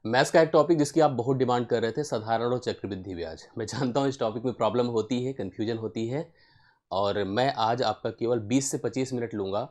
Maths का एक topic जिसकी आप बहुत डिमांड कर रहे थे, साधारण और चक्रवृद्धि ब्याज। मैं जानता हूँ इस टॉपिक में प्रॉब्लम होती है, कन्फ्यूजन होती है और मैं आज आपका केवल 20 से 25 मिनट लूँगा।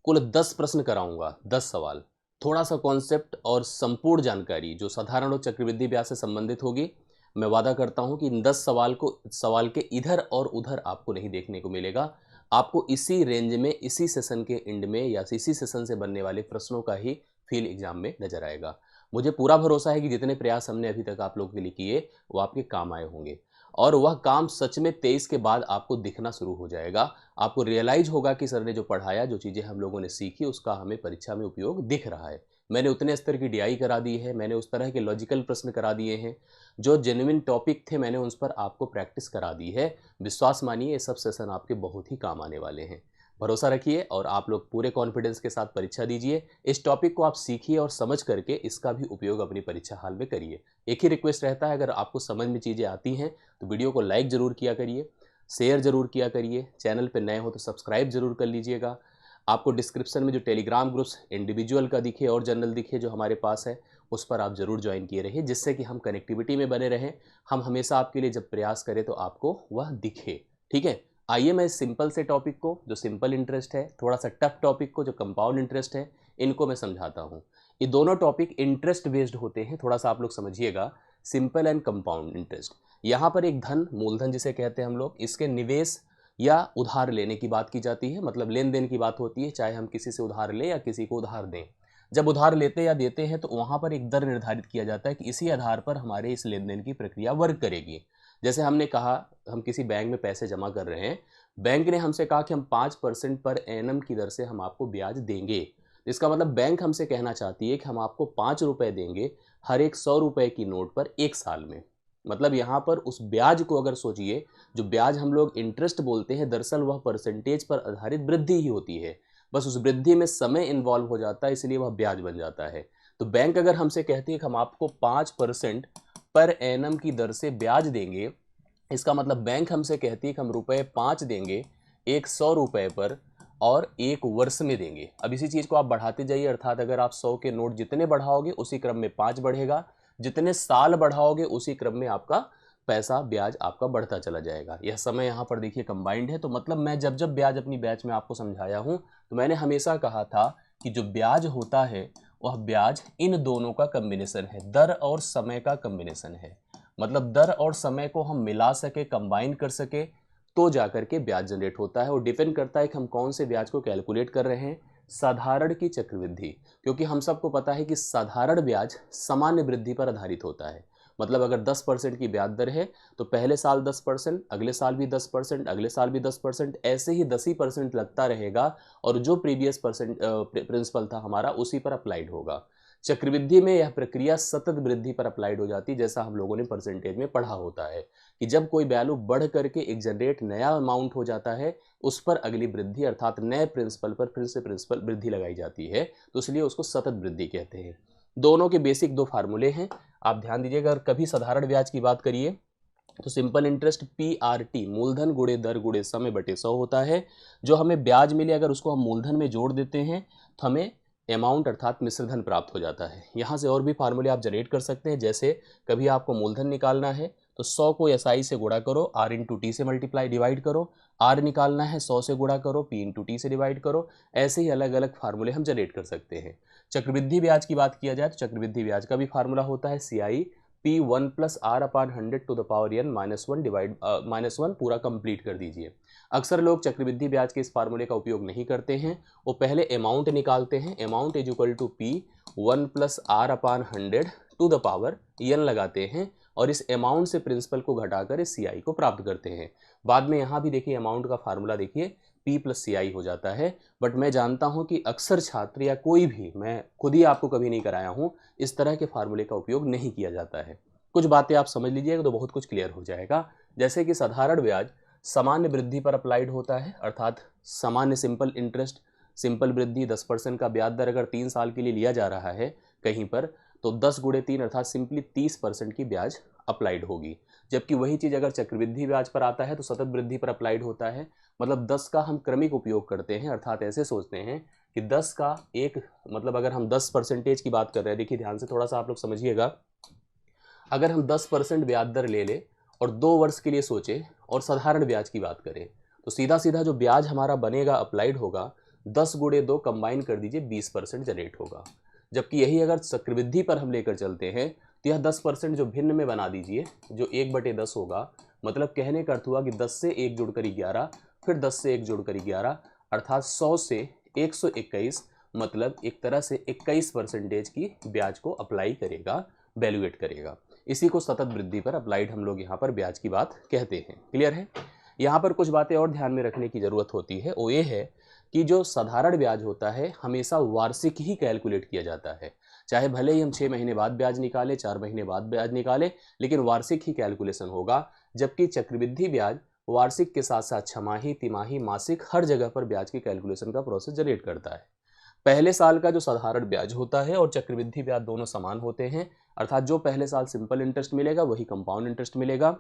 कुल 10 प्रश्न कराऊँगा, 10 सवाल। थोड़ा-सा कॉन्सेप्ट और संपूर्ण जानकारी जो साधारण और चक्रवृद्धि ब्याज से संबंधित होगी। मैं वादा करता हूँ कि इन 10 सवाल के इधर और उधर आपको नहीं देखने को मिलेगा। आपको इसी रेंज में, इसी सेशन के एंड में या इसी सेशन से बनने वाले प्रश्नों का ही फ़ील एग्ज़ाम में नज़र आएगा। मुझे पूरा भरोसा है कि जितने प्रयास हमने अभी तक आप लोगों के लिए किए वो आपके काम आए होंगे और वह काम सच में 23 के बाद आपको दिखना शुरू हो जाएगा। आपको रियलाइज होगा कि सर ने जो पढ़ाया, जो चीज़ें हम लोगों ने सीखी, उसका हमें परीक्षा में उपयोग दिख रहा है। मैंने उतने स्तर की डीआई करा दी है, मैंने उस तरह के लॉजिकल प्रश्न करा दिए हैं, जो जेन्युइन टॉपिक थे मैंने उस पर आपको प्रैक्टिस करा दी है। विश्वास मानिए ये सब सेशन आपके बहुत ही काम आने वाले हैं। भरोसा रखिए और आप लोग पूरे कॉन्फिडेंस के साथ परीक्षा दीजिए। इस टॉपिक को आप सीखिए और समझ करके इसका भी उपयोग अपनी परीक्षा हाल में करिए। एक ही रिक्वेस्ट रहता है, अगर आपको समझ में चीज़ें आती हैं तो वीडियो को लाइक ज़रूर किया करिए, शेयर ज़रूर किया करिए, चैनल पे नए हो तो सब्सक्राइब ज़रूर कर लीजिएगा। आपको डिस्क्रिप्शन में जो टेलीग्राम ग्रुप्स इंडिविजुअल का दिखे और जनरल दिखे जो हमारे पास है, उस पर आप ज़रूर ज्वाइन किए रहिए, जिससे कि हम कनेक्टिविटी में बने रहें। हम हमेशा आपके लिए जब प्रयास करें तो आपको वह दिखे। ठीक है? आइए मैं इस सिंपल से टॉपिक को, जो सिंपल इंटरेस्ट है, थोड़ा सा टफ टॉपिक को जो कंपाउंड इंटरेस्ट है, इनको मैं समझाता हूँ। ये दोनों टॉपिक इंटरेस्ट बेस्ड होते हैं, थोड़ा सा आप लोग समझिएगा। सिंपल एंड कंपाउंड इंटरेस्ट, यहाँ पर एक धन, मूलधन जिसे कहते हैं हम लोग, इसके निवेश या उधार लेने की बात की जाती है। मतलब लेन देन की बात होती है, चाहे हम किसी से उधार लें या किसी को उधार दें। जब उधार लेते या देते हैं तो वहाँ पर एक दर निर्धारित किया जाता है कि इसी आधार पर हमारे इस लेन देन की प्रक्रिया वर्क करेगी। जैसे हमने कहा, हम किसी बैंक में पैसे जमा कर रहे हैं, बैंक ने हमसे कहा कि हम 5% पर एनम की दर से हम आपको ब्याज देंगे। इसका मतलब बैंक हमसे कहना चाहती है कि हम आपको 5 रुपये देंगे हर एक 100 रुपये की नोट पर 1 साल में। मतलब यहाँ पर उस ब्याज को अगर सोचिए, जो ब्याज हम लोग इंटरेस्ट बोलते हैं, दरअसल वह परसेंटेज पर आधारित वृद्धि ही होती है। बस उस वृद्धि में समय इन्वॉल्व हो जाता है, इसलिए वह ब्याज बन जाता है। तो बैंक अगर हमसे कहती है कि हम आपको 5% पर एनम की दर से ब्याज देंगे, इसका मतलब बैंक हमसे कहती है कि हम रुपए 5 देंगे एक 100 रुपये पर और 1 वर्ष में देंगे। अब इसी चीज़ को आप बढ़ाते जाइए, अर्थात अगर आप 100 के नोट जितने बढ़ाओगे उसी क्रम में 5 बढ़ेगा, जितने साल बढ़ाओगे उसी क्रम में आपका पैसा, ब्याज आपका बढ़ता चला जाएगा। यह समय यहाँ पर देखिए कंबाइंड है। तो मतलब मैं जब जब ब्याज अपनी बैच में आपको समझाया हूँ तो मैंने हमेशा कहा था कि जो ब्याज होता है वह ब्याज इन दोनों का कम्बिनेशन है, दर और समय का कम्बिनेशन है। मतलब दर और समय को हम मिला सके, कंबाइन कर सके, तो जाकर के ब्याज जनरेट होता है। और डिपेंड करता है कि हम कौन से ब्याज को कैलकुलेट कर रहे हैं, साधारण की चक्रवृद्धि। क्योंकि हम सबको पता है कि साधारण ब्याज सामान्य वृद्धि पर आधारित होता है। मतलब अगर 10% की ब्याज दर है तो पहले साल 10%, अगले साल भी 10%, अगले साल भी 10%, ऐसे ही 10% लगता रहेगा और जो प्रीवियस परसेंट प्रिंसिपल था हमारा उसी पर अप्लाइड होगा। चक्रवृद्धि में यह प्रक्रिया सतत वृद्धि पर अप्लाइड हो जाती है, जैसा हम लोगों ने परसेंटेज में पढ़ा होता है कि जब कोई वैल्यू बढ़ करके एक जनरेट नया अमाउंट हो जाता है, उस पर अगली वृद्धि अर्थात नए प्रिंसिपल पर फिर से प्रिंसिपल वृद्धि लगाई जाती है, तो इसलिए उसको सतत वृद्धि कहते हैं। दोनों के बेसिक दो फार्मूले हैं, आप ध्यान दीजिएगा। अगर कभी साधारण ब्याज की बात करिए तो सिंपल इंटरेस्ट PRT, मूलधन गुणे दर गुणे समय बटे 100 होता है। जो हमें ब्याज मिले अगर उसको हम मूलधन में जोड़ देते हैं तो हमें अमाउंट अर्थात मिश्रधन प्राप्त हो जाता है। यहाँ से और भी फार्मूले आप जनरेट कर सकते हैं। जैसे कभी आपको मूलधन निकालना है तो 100 को SI से गुणा करो, R इंटू टी से मल्टीप्लाई डिवाइड करो। R निकालना है 100 से गुणा करो, P इंटू टी से डिवाइड करो। ऐसे ही अलग अलग फार्मूले हम जनरेट कर सकते हैं। चक्रवृद्धि ब्याज की बात किया जाए तो चक्रवृद्धि ब्याज का भी फार्मूला होता है CI P1 plus R upon 100 to the power n -1 divide -1 पूरा कंप्लीट कर दीजिए। अक्सर लोग चक्रवृद्धि ब्याज के इस फार्मूले का उपयोग नहीं करते हैं, वो पहले अमाउंट निकालते हैं। Amount is equal to P1 plus R upon 100 to the power n लगाते हैं और इस अमाउंट से प्रिंसिपल को घटाकर इस CI को प्राप्त करते हैं। बाद में यहाँ भी देखिए अमाउंट का फार्मूला देखिए P प्लस CI हो जाता है। बट मैं जानता हूँ कि अक्सर छात्र या कोई भी, मैं खुद ही आपको कभी नहीं कराया हूँ, इस तरह के फार्मूले का उपयोग नहीं किया जाता है। कुछ बातें आप समझ लीजिएगा तो बहुत कुछ क्लियर हो जाएगा। जैसे कि साधारण ब्याज सामान्य वृद्धि पर अप्लाइड होता है, अर्थात सामान्य सिंपल इंटरेस्ट, सिंपल वृद्धि 10% का ब्याज दर अगर 3 साल के लिए लिया जा रहा है कहीं पर, तो 10 गुणे 3 अर्थात सिंपली 30% की ब्याज अप्लाइड होगी। जबकि वही चीज़ अगर चक्रवृद्धि ब्याज पर आता है तो सतत वृद्धि पर अप्लाइड होता है। मतलब 10 का हम क्रमिक उपयोग करते हैं, अर्थात ऐसे सोचते हैं कि 10 का एक मतलब अगर हम 10% की बात कर रहे हैं, देखिए ध्यान से थोड़ा सा आप लोग समझिएगा, अगर हम 10% ब्याज दर ले लें और 2 वर्ष के लिए सोचें और साधारण ब्याज की बात करें, तो सीधा सीधा जो ब्याज हमारा बनेगा, अप्लाइड होगा, 10 गुणे 2 कंबाइन कर दीजिए 20% जनरेट होगा। जबकि यही अगर चक्रवृद्धि पर हम लेकर चलते हैं तो यह 10% जो भिन्न में बना दीजिए, जो 1/10 होगा, मतलब कहने का अर्थ हुआ कि 10 से 1 जुड़कर 11, फिर 10 से 1 जुड़कर 11, अर्थात 100 से 121, मतलब एक तरह से 21% की ब्याज को अप्लाई करेगा, वैल्यूएट करेगा। इसी को सतत वृद्धि पर अप्लाइड हम लोग यहाँ पर ब्याज की बात कहते हैं। क्लियर है? यहाँ पर कुछ बातें और ध्यान में रखने की ज़रूरत होती है, वो ये है कि जो साधारण ब्याज होता है हमेशा वार्षिक ही कैलकुलेट किया जाता है। चाहे भले ही हम 6 महीने बाद ब्याज निकालें, 4 महीने बाद ब्याज निकालें, लेकिन वार्षिक ही कैलकुलेशन होगा। जबकि चक्रवृद्धि ब्याज वार्षिक के साथ साथ छमाही, तिमाही, मासिक हर जगह पर ब्याज की कैलकुलेशन का प्रोसेस जनरेट करता है। पहले साल का जो साधारण ब्याज होता है और चक्रवृद्धि ब्याज दोनों समान होते हैं, अर्थात जो पहले साल सिंपल इंटरेस्ट मिलेगा वही कंपाउंड इंटरेस्ट मिलेगा।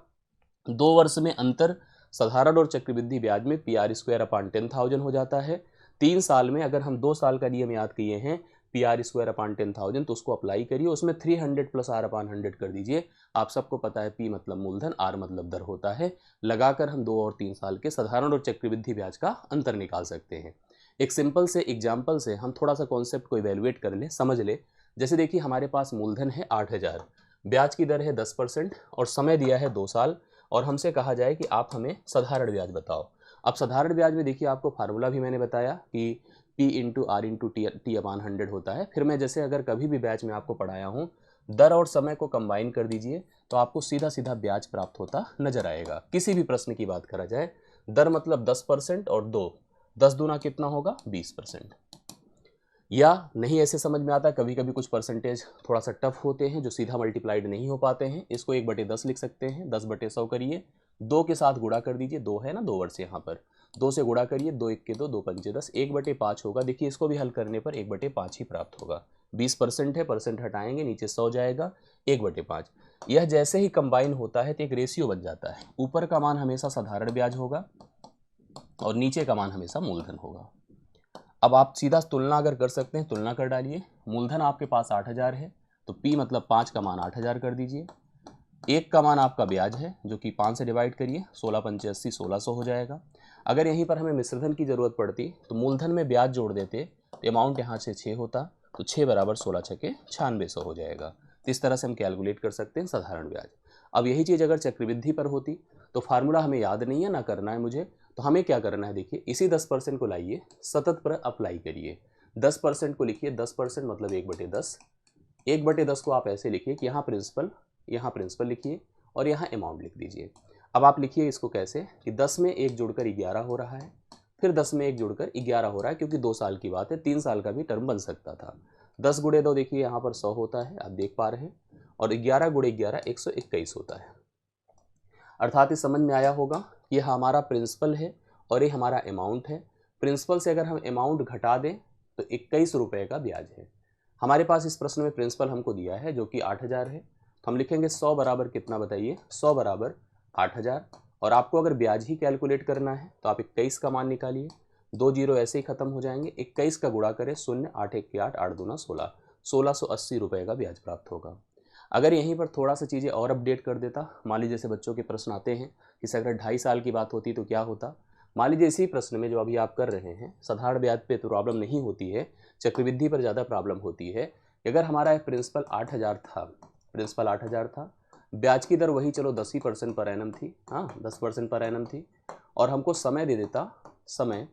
2 वर्ष में अंतर साधारण और चक्रवृद्धि ब्याज में PR² / 10,000 हो जाता है। 3 साल में अगर हम 2 साल का नियम याद किए हैं PR² / 10,000, तो उसको अप्लाई करिए, उसमें 300 + R/100 कर दीजिए। आप सबको पता है P मतलब मूलधन, R मतलब दर होता है। लगाकर हम 2 और 3 साल के साधारण और चक्रवृद्धि ब्याज का अंतर निकाल सकते हैं। एक सिंपल से एग्जाम्पल से हम थोड़ा सा कॉन्सेप्ट को इवेल्युएट कर लें, समझ ले। जैसे देखिए हमारे पास मूलधन है 8,000, ब्याज की दर है 10% और समय दिया है 2 साल, और हमसे कहा जाए कि आप हमें साधारण ब्याज बताओ। अब साधारण ब्याज में देखिए आपको फार्मूला भी मैंने बताया कि P × R × T/100 होता है। फिर मैं जैसे अगर कभी भी ब्याज में आपको पढ़ाया हूँ, दर और समय को कंबाइन कर दीजिए तो आपको सीधा सीधा ब्याज प्राप्त होता नजर आएगा। किसी भी प्रश्न की बात करा जाए, दर मतलब 10% और 10 दूना कितना होगा 20%। या नहीं ऐसे समझ में आता, कभी कभी कुछ परसेंटेज थोड़ा सा टफ होते हैं जो सीधा मल्टीप्लाइड नहीं हो पाते हैं, इसको 1/10 लिख सकते हैं। 10/100 करिए, 2 के साथ गुणा कर दीजिए, 2 है ना 2 वर्ष यहाँ पर, 2 से गुणा करिए, 2 1 के 2, 2 5 10, 1/5 होगा। देखिए इसको भी हल करने पर 1/5 ही प्राप्त होगा। 20% है, परसेंट हटाएंगे, नीचे 100 जाएगा, 1/5। यह जैसे ही कंबाइन होता है तो एक रेशियो बन जाता है, ऊपर का मान हमेशा साधारण ब्याज होगा और नीचे का मान हमेशा मूलधन होगा। अब आप सीधा तुलना अगर कर सकते हैं, तुलना कर डालिए। मूलधन आपके पास 8,000 है तो P मतलब 5 का मान 8,000 कर दीजिए। 1 का मान आपका ब्याज है जो कि 5 से डिवाइड करिए, 16 पंचे 80, 1600 हो जाएगा। अगर यहीं पर हमें मिश्रधन की ज़रूरत पड़ती तो मूलधन में ब्याज जोड़ देते तो अमाउंट यहाँ से 6 होता, तो 6 = 16 छके 9600 हो जाएगा। तो इस तरह से हम कैलकुलेट कर सकते हैं साधारण ब्याज। अब यही चीज़ अगर चक्रवृद्धि पर होती तो फार्मूला हमें याद नहीं है, ना करना है मुझे, तो हमें क्या करना है, देखिए इसी 10% को लाइए, सतत पर अप्लाई करिए। 10% को लिखिए, 10% मतलब 1/10। 1/10 को आप ऐसे लिखिए कि यहाँ प्रिंसिपल लिखिए और यहाँ अमाउंट लिख दीजिए। अब आप लिखिए इसको कैसे कि 10 में 1 जुड़कर 11 हो रहा है, फिर 10 में 1 जुड़कर 11 हो रहा है, क्योंकि 2 साल की बात है, 3 साल का भी टर्म बन सकता था। 10 गुणे 2 देखिए यहाँ पर 100 होता है, आप देख पा रहे हैं, और 11 गुणे 11 121 होता है। अर्थात इस समझ में आया होगा कि यह हमारा प्रिंसिपल है और ये हमारा अमाउंट है। प्रिंसिपल से अगर हम अमाउंट घटा दें तो 21 रुपये का ब्याज है। हमारे पास इस प्रश्न में प्रिंसिपल हमको दिया है जो कि 8,000 है, तो हम लिखेंगे 100 बराबर कितना बताइए, 100 बराबर 8,000। और आपको अगर ब्याज ही कैलकुलेट करना है तो आप 21 का मान निकालिए, 2 जीरो ऐसे ही खत्म हो जाएंगे, 21 का गुणा करें, 0, 8 1 के 8, 8 दूना 16, 1680 रुपये का ब्याज प्राप्त होगा। अगर यहीं पर थोड़ा सा चीज़ें और अपडेट कर देता, मान लीजिए जैसे बच्चों के प्रश्न आते हैं कि अगर 2.5 साल की बात होती तो क्या होता। मान लीजिए इसी प्रश्न में जो अभी आप कर रहे हैं, साधारण ब्याज पे तो प्रॉब्लम नहीं होती है, चक्रवृद्धि पर ज़्यादा प्रॉब्लम होती है। अगर हमारा प्रिंसिपल 8,000 था, ब्याज की दर वही चलो 10% पर एनम थी, हाँ 10% पर एनम थी, और हमको समय दे देता, समय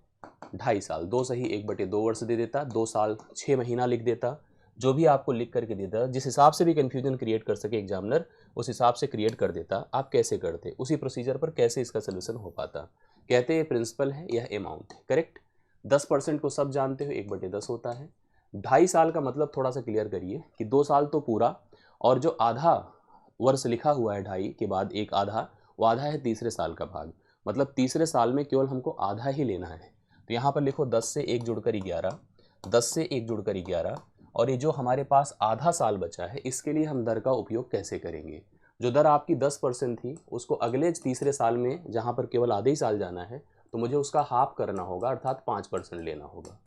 2.5 साल, 2 सही 1/2 वर्ष दे देता, 2 साल 6 महीना लिख देता, जो भी आपको लिख करके देता, जिस हिसाब से भी कन्फ्यूजन क्रिएट कर सके एग्जामिनर, उस हिसाब से क्रिएट कर देता। आप कैसे करते, उसी प्रोसीजर पर कैसे इसका सोल्यूशन हो पाता। कहते हैं प्रिंसिपल है, यह अमाउंट है, करेक्ट। 10% को सब जानते हो, 1/10 होता है। 2.5 साल का मतलब थोड़ा सा क्लियर करिए कि 2 साल तो पूरा, और जो आधा वर्ष लिखा हुआ है 2.5 के बाद एक आधा, वो आधा है तीसरे साल का भाग, मतलब तीसरे साल में केवल हमको आधा ही लेना है। तो यहाँ पर लिखो 10 से 1 जुड़कर 11, 10 से 1 जुड़कर 11, और ये जो हमारे पास आधा साल बचा है, इसके लिए हम दर का उपयोग कैसे करेंगे। जो दर आपकी 10% थी, उसको अगले तीसरे साल में जहाँ पर केवल आधे ही साल जाना है, तो मुझे उसका हाफ करना होगा, अर्थात 5% लेना होगा।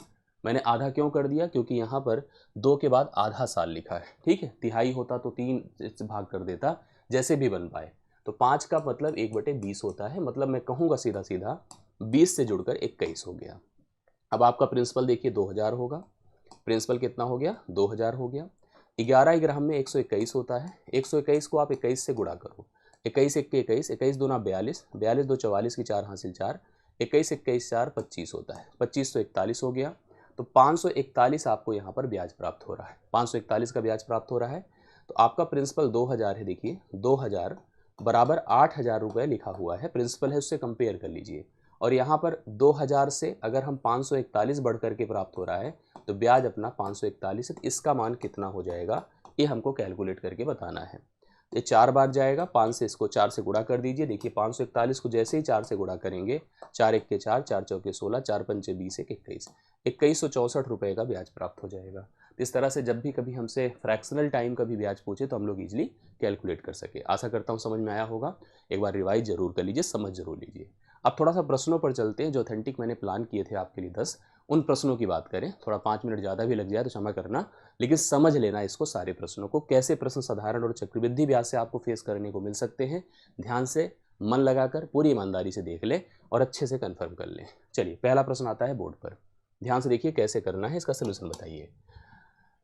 मैंने आधा क्यों कर दिया, क्योंकि यहाँ पर 2 के बाद आधा साल लिखा है, ठीक है। तिहाई होता तो 3 से भाग कर देता, जैसे भी बन पाए। तो 5 का मतलब 1/20 होता है, मतलब मैं कहूँगा सीधा सीधा 20 से जुड़कर 21 हो गया। अब आपका प्रिंसिपल देखिए 2000 होगा, प्रिंसिपल कितना हो गया 2000 हो गया। 11 ग्राम में 121 होता है, 121 को आप 21 से गुणा करो, 21 एक 21, 21 दूना 42, 42 दो 44 की 4 हासिल 4, 21 21 4 25 होता है, 25 तो 41 हो गया। तो 541 आपको यहाँ पर ब्याज प्राप्त हो रहा है, 541 का ब्याज प्राप्त हो रहा है। तो आपका प्रिंसिपल 2000 है, देखिए 2000 बराबर 8000 रुपये लिखा हुआ है, प्रिंसिपल है, उससे कंपेयर कर लीजिए। और यहाँ पर 2000 से अगर हम 541 बढ़ करके प्राप्त हो रहा है तो ब्याज अपना 541 है, तो इसका मान कितना हो जाएगा ये हमको कैलकुलेट करके बताना है। ये 4 बार जाएगा, 5 से इसको 4 से गुणा कर दीजिए। देखिए 541 को जैसे ही 4 से गुणा करेंगे, 4 एक के 4, 4 चौके 16, 4 पंचे 20, 21, 2164 रुपये का ब्याज प्राप्त हो जाएगा। तो इस तरह से जब भी कभी हमसे फ्रैक्शनल टाइम का भी ब्याज पूछे तो हम लोग ईजिली कैलकुलेट कर सके। आशा करता हूँ समझ में आया होगा, एक बार रिवाइज जरूर कर लीजिए, समझ जरूर लीजिए। अब थोड़ा सा प्रश्नों पर चलते हैं, जो ऑथेंटिक मैंने प्लान किए थे आपके लिए 10, उन प्रश्नों की बात करें। थोड़ा 5 मिनट ज़्यादा भी लग जाए तो क्षमा करना, लेकिन समझ लेना इसको, सारे प्रश्नों को, कैसे प्रश्न साधारण और चक्रवृद्धि ब्याज से आपको फेस करने को मिल सकते हैं। ध्यान से मन लगाकर पूरी ईमानदारी से देख ले और अच्छे से कंफर्म कर लें। चलिए पहला प्रश्न आता है बोर्ड पर, ध्यान से देखिए कैसे करना है, इसका सोल्यूशन बताइए।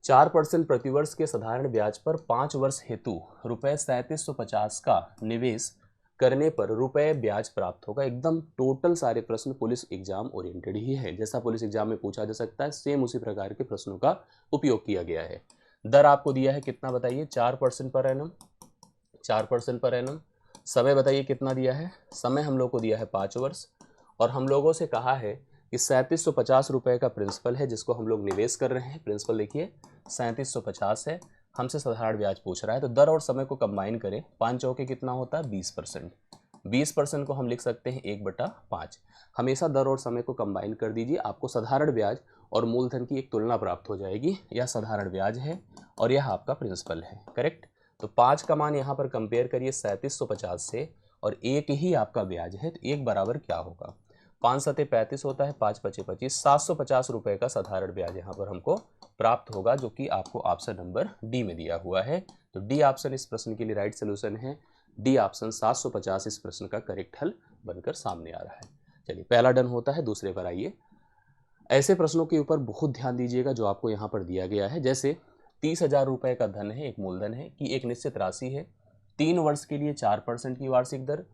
4% प्रतिवर्ष के साधारण ब्याज पर 5 वर्ष हेतु रुपये 3750 का निवेश करने पर रुपये ब्याज प्राप्त होगा। एकदम टोटल सारे प्रश्न पुलिस एग्जाम ओरिएंटेड ही है, जैसा पुलिस एग्जाम में पूछा जा सकता है सेम उसी प्रकार के प्रश्नों का उपयोग किया गया है। दर आपको दिया है कितना बताइए, 4% पर एनम, 4% पर एनम। समय बताइए कितना दिया है, समय हम लोग को दिया है 5 वर्ष, और हम लोगों से कहा है कि 3750 रुपये का प्रिंसिपल है जिसको हम लोग निवेश कर रहे हैं। प्रिंसिपल देखिए 3750 है, हमसे साधारण ब्याज पूछ रहा है, तो दर और समय को कंबाइन करें, 5 चौके कितना होता है 20%, 20% को हम लिख सकते हैं 1/5। हमेशा दर और समय को कंबाइन कर दीजिए, आपको साधारण ब्याज और मूलधन की एक तुलना प्राप्त हो जाएगी। यह साधारण ब्याज है और यह आपका प्रिंसिपल है, करेक्ट। तो 5 का मान यहाँ पर कंपेयर करिए 3750 से, और एक ही आपका ब्याज है, तो एक बराबर क्या होगा, 5 सते 35 होता है, 5 पचे 25, 750 रुपये का साधारण ब्याज यहाँ पर हमको प्राप्त होगा, जो कि आपको ऑप्शन नंबर डी में दिया हुआ है। तो डी ऑप्शन इस प्रश्न के लिए राइट सोल्यूशन है, डी ऑप्शन 750 इस प्रश्न का करेक्ट हल बनकर सामने आ रहा है। चलिए पहला डन होता है, दूसरे पर आइए। ऐसे प्रश्नों के ऊपर बहुत ध्यान दीजिएगा जो आपको यहाँ पर दिया गया है। जैसे 30,000 रुपये का धन है, एक मूलधन है कि एक निश्चित राशि है, 3 वर्ष के लिए 4% की वार्षिक दर,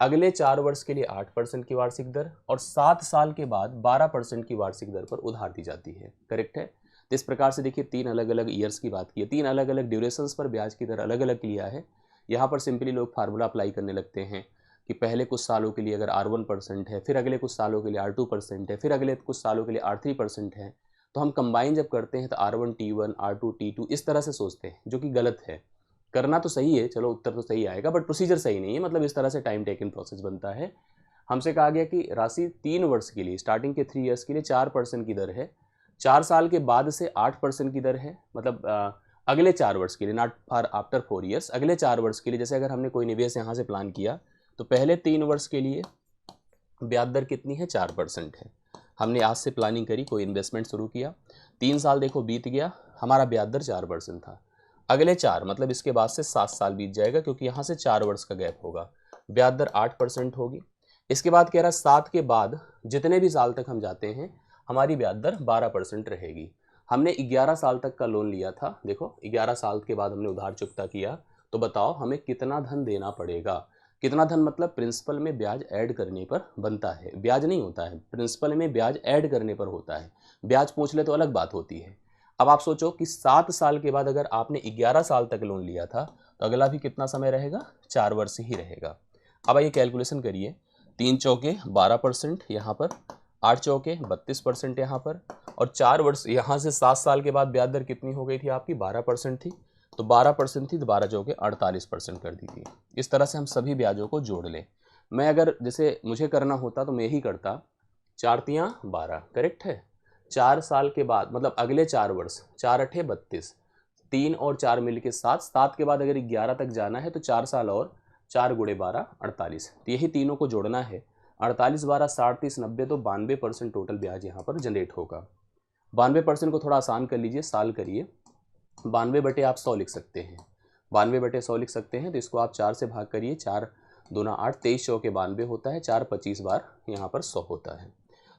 अगले 4 वर्ष के लिए 8% की वार्षिक दर, और 7 साल के बाद 12% की वार्षिक दर पर उधार दी जाती है, करेक्ट है। तो इस प्रकार से देखिए 3 अलग अलग ईयर्स की बात की है, 3 अलग अलग ड्यूरेशंस पर ब्याज की दर अलग अलग लिया है। यहाँ पर सिंपली लोग फार्मूला अप्लाई करने लगते हैं कि पहले कुछ सालों के लिए अगर R1% है, फिर अगले कुछ सालों के लिए R2% है, फिर अगले कुछ सालों के लिए R3% है, तो हम कंबाइन जब करते हैं तो R1 T1 R2 T2 इस तरह से सोचते हैं, जो कि गलत है। करना तो सही है, चलो उत्तर तो सही आएगा, बट प्रोसीजर सही नहीं है, मतलब इस तरह से टाइम टेकन प्रोसेस बनता है। हमसे कहा गया कि राशि 3 वर्ष के लिए, स्टार्टिंग के 3 ईयर्स के लिए 4% की दर है, 4 साल के बाद से 8% की दर है, मतलब अगले 4 वर्ष के लिए, नॉट फॉर आफ्टर 4 ईयर्स, अगले 4 वर्ष के लिए। जैसे अगर हमने कोई निवेश यहाँ से प्लान किया तो पहले 3 वर्ष के लिए ब्याज दर कितनी है, 4% है। हमने आज से प्लानिंग करी, कोई इन्वेस्टमेंट शुरू किया, 3 साल देखो बीत गया, हमारा ब्याज दर 4% था। अगले 4 मतलब इसके बाद से 7 साल बीत जाएगा, क्योंकि यहाँ से 4 वर्ष का गैप होगा, ब्याज दर 8% होगी। इसके बाद कह रहा 7 के बाद जितने भी साल तक हम जाते हैं हमारी ब्याज दर 12% रहेगी। हमने 11 साल तक का लोन लिया था, देखो 11 साल के बाद हमने उधार चुकता किया, तो बताओ हमें कितना धन देना पड़ेगा। कितना धन मतलब प्रिंसिपल में ब्याज ऐड करने पर बनता है, ब्याज नहीं होता है, प्रिंसिपल में ब्याज ऐड करने पर होता है। ब्याज पूछ ले तो अलग बात होती है। अब आप सोचो कि 7 साल के बाद अगर आपने 11 साल तक लोन लिया था तो अगला भी कितना समय रहेगा, 4 वर्ष ही रहेगा। अब आइए कैलकुलेशन करिए, 3 चौके 12% यहाँ पर, 8 चौके 32% यहाँ पर, और 4 वर्ष यहाँ से 7 साल के बाद ब्याज दर कितनी हो गई थी आपकी, 12% थी, तो 12% थी तो 12 चौके 48% कर दीजिए। इस तरह से हम सभी ब्याजों को जोड़ लें। मैं अगर जैसे मुझे करना होता तो मैं यही करता, 4 तियाँ 12, करेक्ट है। 4 साल के बाद मतलब अगले 4 वर्ष, 4 अठे 32, 3 और 4 मिल के 7, 7 के बाद अगर 11 तक जाना है तो 4 साल और, 4 गुणे 12 48, तो यही तीनों को जोड़ना है। 48 12 60 30 90, तो 92% टोटल ब्याज यहाँ पर जनरेट होगा। 92% को थोड़ा आसान कर लीजिए, साल करिए। 92 बटे आप 100 लिख सकते हैं, 92 बटे 100 लिख सकते हैं। तो इसको आप 4 से भाग करिए, 4 दूना 8, 23 चौके 92 होता है, 4 25 बार यहाँ पर 100 होता है।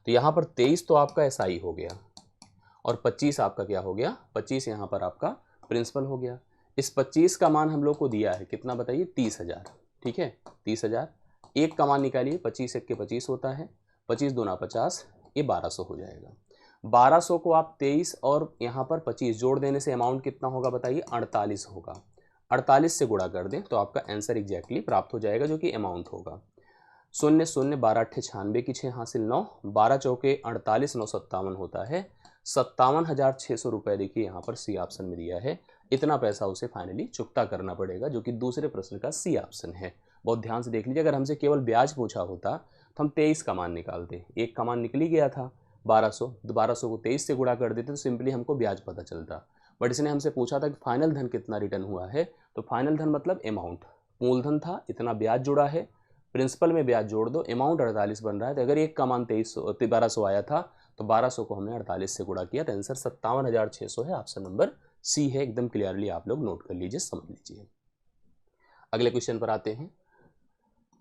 तो यहाँ पर 23 तो आपका एसआई हो गया और 25 आपका क्या हो गया, 25 यहाँ पर आपका प्रिंसिपल हो गया। इस 25 का मान हम लोग को दिया है कितना बताइए, 30,000। ठीक है, 30,000। एक का मान निकालिए, 25 एक के 25 होता है, 25 दूना 50, ये 1200 हो जाएगा। 1200 को आप 23 और यहाँ पर 25 जोड़ देने से अमाउंट कितना होगा बताइए, 48 होगा। 48 से गुणा कर दें तो आपका आंसर एग्जैक्टली प्राप्त हो जाएगा, जो कि अमाउंट होगा। 0 0 12 8 96 की 6 हासिल 9, 12 चौके 48, 9 57 होता है, 57,600 रुपये। देखिए यहाँ पर सी ऑप्शन में दिया है, इतना पैसा उसे फाइनली चुकता करना पड़ेगा, जो कि दूसरे प्रश्न का सी ऑप्शन है। बहुत ध्यान से देख लीजिए, अगर हमसे केवल ब्याज पूछा होता तो हम 23 का मान निकालते, एक का मान निकल ही गया था 1200, तो 1200 को 23 से गुणा कर देते तो सिंपली हमको ब्याज पता चलता। बट इसने हमसे पूछा था कि फाइनल धन कितना रिटर्न हुआ है, तो फाइनल धन मतलब अमाउंट, मूलधन था, इतना ब्याज जुड़ा है, प्रिंसिपल में ब्याज जोड़ दो, अमाउंट 48 बन रहा है। तो अगर एक का मान 1200 आया था तो 1200 को हमने 48 से गुणा किया, तो आंसर 57,600 है। ऑप्शन नंबर सी है, एकदम क्लियरली आप लोग नोट कर लीजिए, समझ लीजिए। अगले क्वेश्चन पर आते हैं।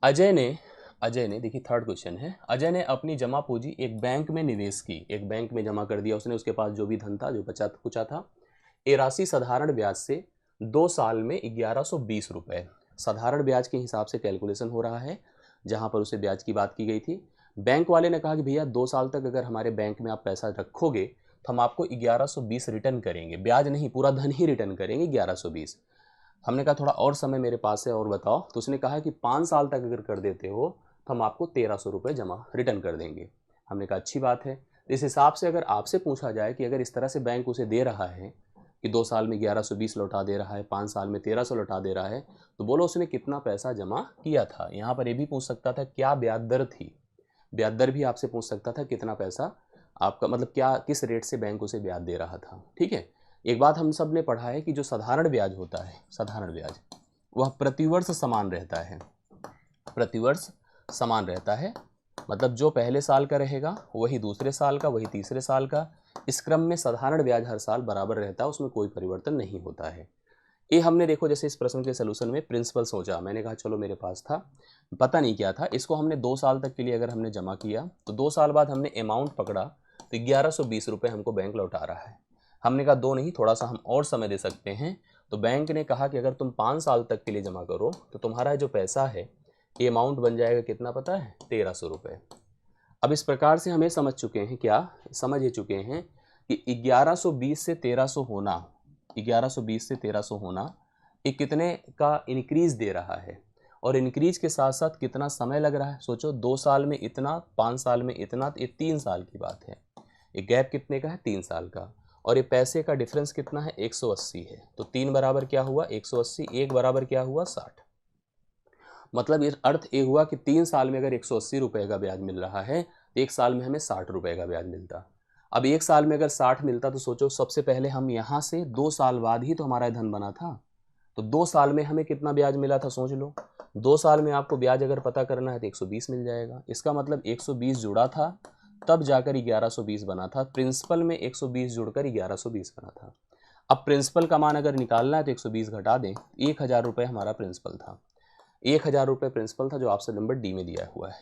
अजय ने देखिए थर्ड क्वेश्चन है, अजय ने अपनी जमा पूंजी एक बैंक में निवेश की, एक बैंक में जमा कर दिया उसने, उसके पास जो भी धन था, जो बचा कुचा था। ये राशि साधारण ब्याज से 2 साल में 1120 रुपये, साधारण ब्याज के हिसाब से कैलकुलेशन हो रहा है, जहां पर उसे ब्याज की बात की गई थी। बैंक वाले ने कहा कि भैया 2 साल तक अगर हमारे बैंक में आप पैसा रखोगे तो हम आपको 1120 रिटर्न करेंगे, ब्याज नहीं पूरा धन ही रिटर्न करेंगे 1120। हमने कहा थोड़ा और समय मेरे पास है और बताओ, तो उसने कहा कि 5 साल तक अगर कर देते हो तो हम आपको 1300 रुपये जमा रिटर्न कर देंगे। हमने कहा अच्छी बात है। इस हिसाब से अगर आपसे पूछा जाए कि अगर इस तरह से बैंक उसे दे रहा है कि 2 साल में 1120 लौटा दे रहा है, 5 साल में 1300 लौटा दे रहा है, तो बोलो उसने कितना पैसा जमा किया था। यहाँ पर ये भी पूछ सकता था क्या ब्याज दर थी, ब्याज दर भी आपसे पूछ सकता था, कितना पैसा आपका मतलब क्या किस रेट से बैंक उसे ब्याज दे रहा था। ठीक है, एक बात हम सब ने पढ़ा है कि जो साधारण ब्याज होता है, साधारण ब्याज वह प्रतिवर्ष समान रहता है, प्रतिवर्ष समान रहता है, मतलब जो पहले साल का रहेगा वही दूसरे साल का, वही तीसरे साल का, इस क्रम में साधारण ब्याज हर साल बराबर रहता है, उसमें कोई परिवर्तन नहीं होता है। ये हमने देखो जैसे इस प्रश्न के सोल्यूशन में प्रिंसिपल सोचा, मैंने कहा चलो मेरे पास था, पता नहीं क्या था, इसको हमने 2 साल तक के लिए अगर हमने जमा किया तो 2 साल बाद हमने अमाउंट पकड़ा तो 1120 रुपये हमको बैंक लौटा रहा है। हमने कहा 2 नहीं, थोड़ा सा हम और समय दे सकते हैं, तो बैंक ने कहा कि अगर तुम 5 साल तक के लिए जमा करो तो तुम्हारा जो पैसा है ये अमाउंट बन जाएगा कितना पता है, 1300 रुपये। अब इस प्रकार से हमें समझ चुके हैं, क्या समझ ही चुके हैं कि 1120 से 1300 होना, 1120 से 1300 होना ये कितने का इंक्रीज दे रहा है, और इंक्रीज के साथ साथ कितना समय लग रहा है। सोचो 2 साल में इतना, 5 साल में इतना, तो ये 3 साल की बात है। ये गैप कितने का है, 3 साल का, और ये पैसे का डिफरेंस कितना है, 180 है। तो 3 बराबर क्या हुआ 180, 1 बराबर क्या हुआ 60। मतलब ये अर्थ ये हुआ कि 3 साल में अगर 180 रुपये का ब्याज मिल रहा है तो 1 साल में हमें 60 रुपये का ब्याज मिलता। अब 1 साल में अगर 60 मिलता तो सोचो सबसे पहले हम यहाँ से 2 साल बाद ही तो हमारा धन बना था, तो 2 साल में हमें कितना ब्याज मिला था सोच लो। 2 साल में आपको ब्याज अगर पता करना है तो 120 मिल जाएगा, इसका मतलब 120 जुड़ा था तब जाकर 1120 बना था, प्रिंसिपल में 120 जुड़कर 1120 बना था। अब प्रिंसिपल का मान अगर निकालना है तो 120 घटा दें, 1000 रुपये हमारा प्रिंसिपल था, 1000 रुपये प्रिंसिपल था जो ऑप्शन नंबर डी में दिया हुआ है।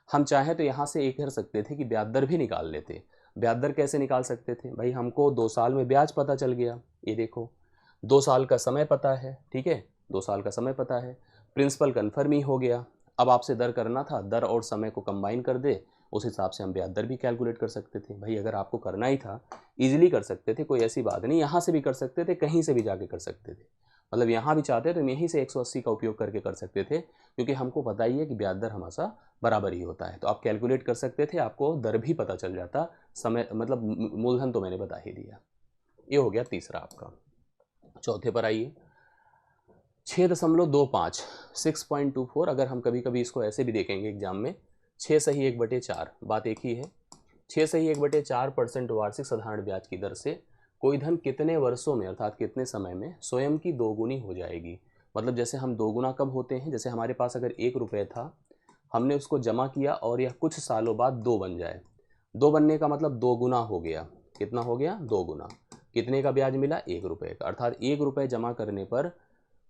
हम चाहें तो यहाँ से एक कर सकते थे कि ब्याज दर भी निकाल लेते। ब्याज दर कैसे निकाल सकते थे भाई, हमको 2 साल में ब्याज पता चल गया, ये देखो 2 साल का समय पता है, ठीक है 2 साल का समय पता है, प्रिंसिपल कन्फर्म ही हो गया। अब आपसे दर करना था, दर और समय को कंबाइन कर दे, उस हिसाब से हम ब्याज दर भी कैलकुलेट कर सकते थे। भाई अगर आपको करना ही था ईजिली कर सकते थे, कोई ऐसी बात नहीं, यहाँ से भी कर सकते थे, कहीं से भी जाके कर सकते थे, मतलब यहाँ भी चाहते तो यहीं से 180 का उपयोग करके कर सकते थे, क्योंकि हमको पता ही है कि ब्याज दर हमेशा बराबर ही होता है। तो आप कैलकुलेट कर सकते थे, आपको दर भी पता चल जाता, समय मतलब मूलधन तो मैंने बता ही दिया। ये हो गया तीसरा आपका। चौथे पर आइए, 6.25 6.24, अगर हम कभी कभी इसको ऐसे भी देखेंगे एग्जाम में, 6 सही 1/4, बात एक ही है। 6 सही 1/4% वार्षिक साधारण ब्याज की दर से कोई धन कितने वर्षों में अर्थात कितने समय में स्वयं की दोगुनी हो जाएगी। मतलब जैसे हम दोगुना कब होते हैं, जैसे हमारे पास अगर 1 रुपये था, हमने उसको जमा किया और यह कुछ सालों बाद 2 बन जाए, 2 बनने का मतलब 2 गुना हो गया, कितना हो गया 2 गुना। कितने का ब्याज मिला 1 रुपये का, अर्थात 1 रुपये जमा करने पर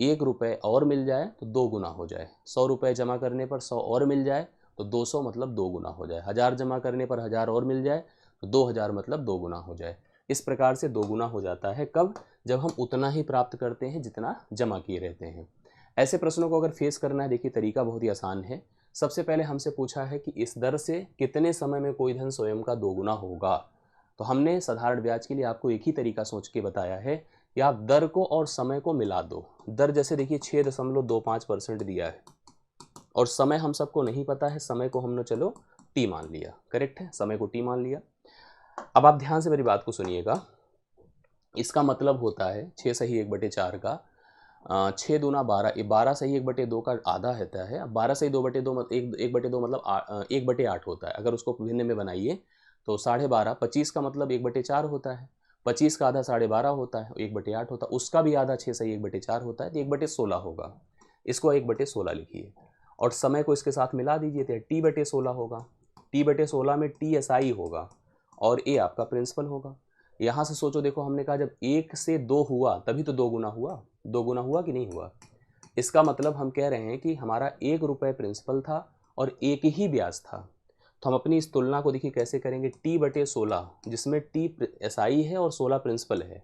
1 रुपये और मिल जाए तो 2 गुना हो जाए। 100 रुपये जमा करने पर 100 और मिल जाए तो 200 मतलब 2 गुना हो जाए। 1000 जमा करने पर 1000 और मिल जाए तो 2000 मतलब 2 गुना हो जाए। इस प्रकार से 2 गुना हो जाता है। कब? जब हम उतना ही प्राप्त करते हैं जितना जमा किए रहते हैं। ऐसे प्रश्नों को अगर फेस करना है, देखिए तरीका बहुत ही आसान है। सबसे पहले हमसे पूछा है कि इस दर से कितने समय में कोई धन स्वयं का 2 गुना होगा। तो हमने साधारण ब्याज के लिए आपको एक ही तरीका सोच के बताया है कि आप दर को और समय को मिला दो। दर जैसे देखिए 6.25% दिया है और समय हम सबको नहीं पता है, समय को हमने चलो टी मान लिया। करेक्ट है, समय को टी मान लिया। अब आप ध्यान से मेरी बात को सुनिएगा। इसका मतलब होता है 6 सही 1/4 का 6 दूना 12, 12 सही 1/2 का आधा रहता है। अब 12 सही 2/2 1/2 मतलब 1/8 होता है। अगर उसको भिन्न में बनाइए तो 12.5, 25 का मतलब 1/4 होता है। 25 का आधा 12.5 होता है, 1/8 होता है। उसका भी आधा 6 सही 1/4 होता है, तो 1/16 होगा। इसको 1/16 लिखिए और समय को इसके साथ मिला दीजिए तो T/16 होगा। T/16 में T SI होगा और A आपका प्रिंसिपल होगा। यहाँ से सोचो, देखो हमने कहा जब 1 से 2 हुआ तभी तो 2 गुना हुआ। 2 गुना हुआ कि नहीं हुआ? इसका मतलब हम कह रहे हैं कि हमारा 1 रुपये प्रिंसिपल था और 1 ही ब्याज था। तो हम अपनी इस तुलना को देखिए कैसे करेंगे। T/16 जिसमें T SI है और 16 प्रिंसिपल है।